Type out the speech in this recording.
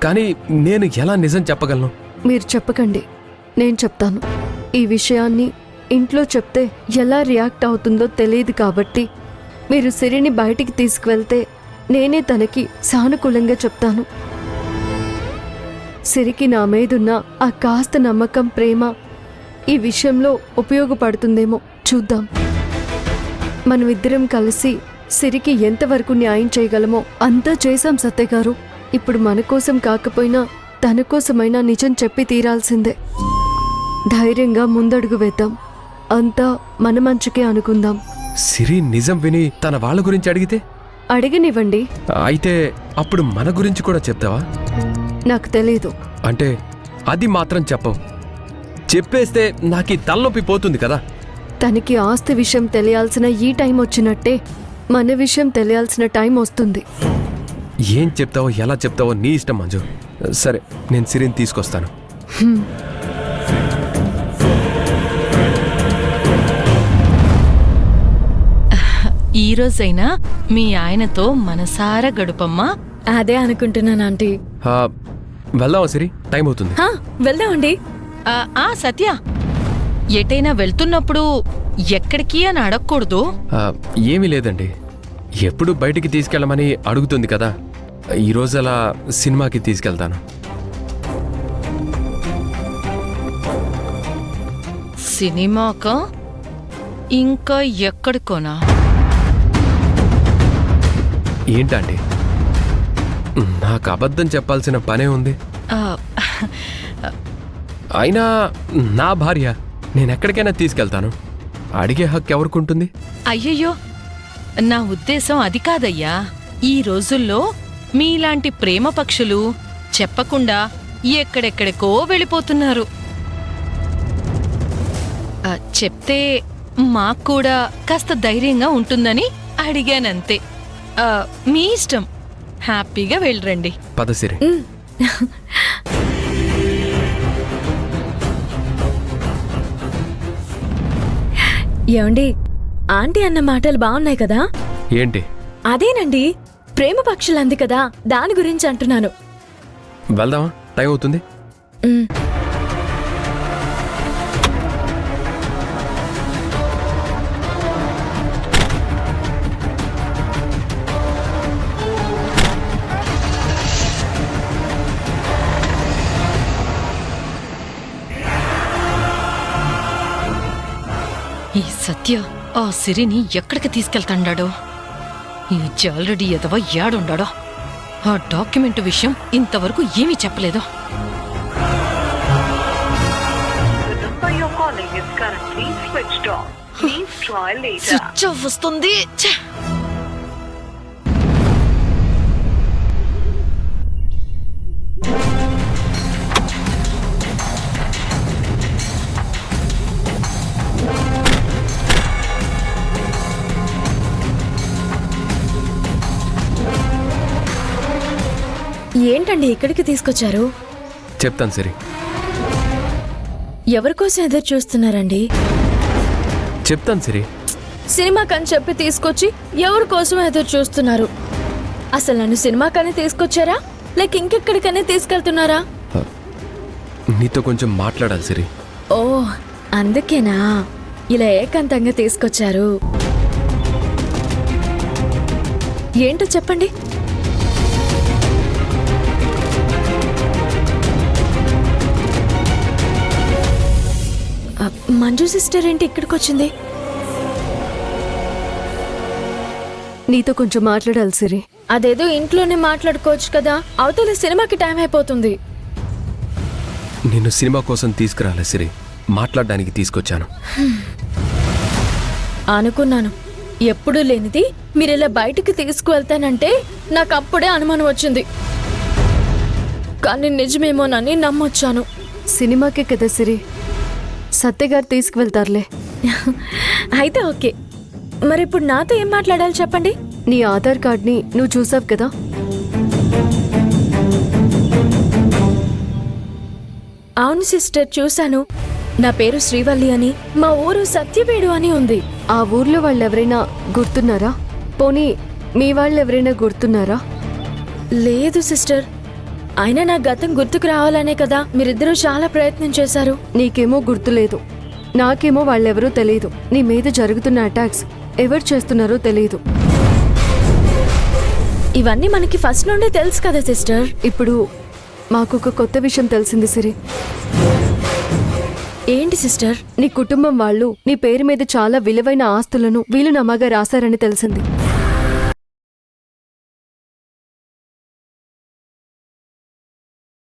కానీ నేను ఎలా నిజం చెప్పగలను? మీరు చెప్పకండి, నేను చెప్తాను. ఈ విషయాన్ని ఇంట్లో చెప్తే ఎలా రియాక్ట్ అవుతుందో తెలియదు కాబట్టి మీరు సిరిని బయటికి తీసుకువెళ్తే నేనే తనకి సానుకూలంగా చెప్తాను. సిరికి నా మీదున్న ఆ కాస్త నమ్మకం, ప్రేమ ఈ విషయంలో ఉపయోగపడుతుందేమో చూద్దాం. మనమిద్దరం కలిసి సిరికి ఎంతవరకు న్యాయం చేయగలమో అంతా చేశాం సత్య గారు. ఇప్పుడు మన కోసం కాకపోయినా తన కోసమైనా నిజం చెప్పి తీరాల్సిందే. ధైర్యంగా ముందడుగు వేద్దాం. అంతా మన మంచికే అనుకుందాం. సిరి నిజం విని తన వాళ్ళ గురించి అడిగితే? అడిగనివ్వండి. అయితే అప్పుడు మన గురించి కూడా చెప్తావా? నాకు తెలీదు. అంటే అది మాత్రం చెప్పవు. చెప్పేస్తే నాకు తలనొప్పి పోతుంది కదా. తనకి ఆస్తి విషయం తెలియాల్సిన ఈ టైం వచ్చినట్టే మన విషయం తెలియాల్సిన టైం వస్తుంది. ఏం చెప్తావో ఎలా చెప్తావో నీ ఇష్టం మంజు. సరే, నేను సిరిని తీసుకొస్తాను. ఈ రోజైనా మీ ఆయనతో మనసారా గడుపమ్మా. అదే అనుకుంటున్నాను ఆంటీ. వెళ్దామా సిరి? టైం అవుతుంది. వెళ్దామండి. సత్య, ఎటైనా వెళ్తున్నప్పుడు ఎక్కడికి అని అడగకూడదు. ఏమీ లేదండి, ఎప్పుడు బయటికి తీసుకెళ్ళమని అడుగుతుంది కదా, ఈరోజు అలా సినిమాకి తీసుకెళ్తాను. సినిమాకా? ఇంకా ఎక్కడికోనా? ఏంటండి, నాకు అబద్ధం చెప్పాల్సిన పనే ఉంది. అయినా నా భార్య, నేనెక్కడికైనా తీసుకెళ్తాను. అడిగే హక్కు ఎవరికుంటుంది? అయ్యయ్యో, నా ఉద్దేశం అది కాదయ్యా. ఈ రోజుల్లో మీలాంటి ప్రేమ పక్షులు చెప్పకుండా ఎక్కడెక్కడికో వెళ్ళిపోతున్నారు. చెప్తే మాక్కూడా కాస్త ధైర్యంగా ఉంటుందని అడిగానంతే. మీ ఇష్టం, హ్యాపీగా వెళ్ళరండి. పదసిరి. ఏమండి, ఆంటీ అన్న మాటలు బాగున్నాయి కదా? ఏంటి? అదేనండి, ప్రేమ పక్షులంది కదా, దాని గురించి అంటున్నాను. వెళ్దామా? టైం అవుతుంది. ఈ సత్య ఆ సిరిని ఎక్కడికి తీసుకెళ్తాడాడో? ఈ జాలరెడ్డి ఎదవ ఏడుండాడో? ఆ డాక్యుమెంట్ విషయం ఇంతవరకు ఏమీ చెప్పలేదో? స్విచ్ ఆఫ్ వస్తుంది. ఏంటండి ఇక్కడికి తీసుకొచ్చారు? చెప్తాను సిరి. ఎవరికోసం ఎదురు చూస్తున్నారండి? చెప్తాను సిరి. సినిమాకని చెప్పి తీసుకొచ్చి ఎవరి కోసం ఎదురు చూస్తున్నారు? అసలు నన్ను సినిమాకని తీసుకొచ్చారా, లేక ఇంకెక్కడికనే తీసుకెళ్తున్నారా? నీతో కొంచెం మాట్లాడాలి సిరి. ఓ, అందుకేనా ఇలా ఏకాంతంగా తీసుకొచ్చారు? ఏంటో చెప్పండి. మంజు సిస్టర్ ఏంటి ఇక్కడికి వచ్చింది? నీతో కొంచెం మాట్లాడాలి సిరి. అదేదో ఇంట్లోనే మాట్లాడుకోవచ్చు కదా, అవతల సినిమాకి టైం అయిపోతుంది. నిన్ను సినిమా కోసం తీసుకురాలే సిరి, మాట్లాడడానికి తీసుకొచ్చాను. అనుకున్నాను, ఎప్పుడూ లేనిది మీరిలా బయటికి తీసుకువెళ్తానంటే నాకు అప్పుడే అనుమానం వచ్చింది. కానీ నిజమేమోనని నమ్మొచ్చాను. సినిమాకే కదా సిరి, సత్యగారు తీసుకువెళ్తారులే. అయితే ఓకే. మరి ఇప్పుడు నాతో ఏం మాట్లాడాలి చెప్పండి. నీ ఆధార్ కార్డ్ని నువ్వు చూసావు కదా? అవును సిస్టర్, చూశాను. నా పేరు శ్రీవల్లి అని, మా ఊరు సత్యవేడు అని ఉంది. ఆ ఊర్లో వాళ్ళెవరైనా గుర్తున్నారా? పోనీ మీ వాళ్ళెవరైనా గుర్తున్నారా? లేదు సిస్టర్, అయినా నా గతం గుర్తుకు రావాలనే కదా మీరిద్దరూ చాలా ప్రయత్నం చేశారు. నీకేమో గుర్తులేదు, నాకేమో వాళ్ళెవరూ తెలియదు. నీ మీద జరుగుతున్న అటాక్స్ ఎవరు చేస్తున్నారో తెలియదు. ఇవన్నీ మనకి ఫస్ట్ నుండే తెలుసు కదా సిస్టర్. ఇప్పుడు మాకొక కొత్త విషయం తెలిసింది సిరి. ఏంటి సిస్టర్? నీ కుటుంబం వాళ్ళు నీ పేరు మీద చాలా విలువైన ఆస్తులను వీలునామాగా రాశారని తెలిసింది.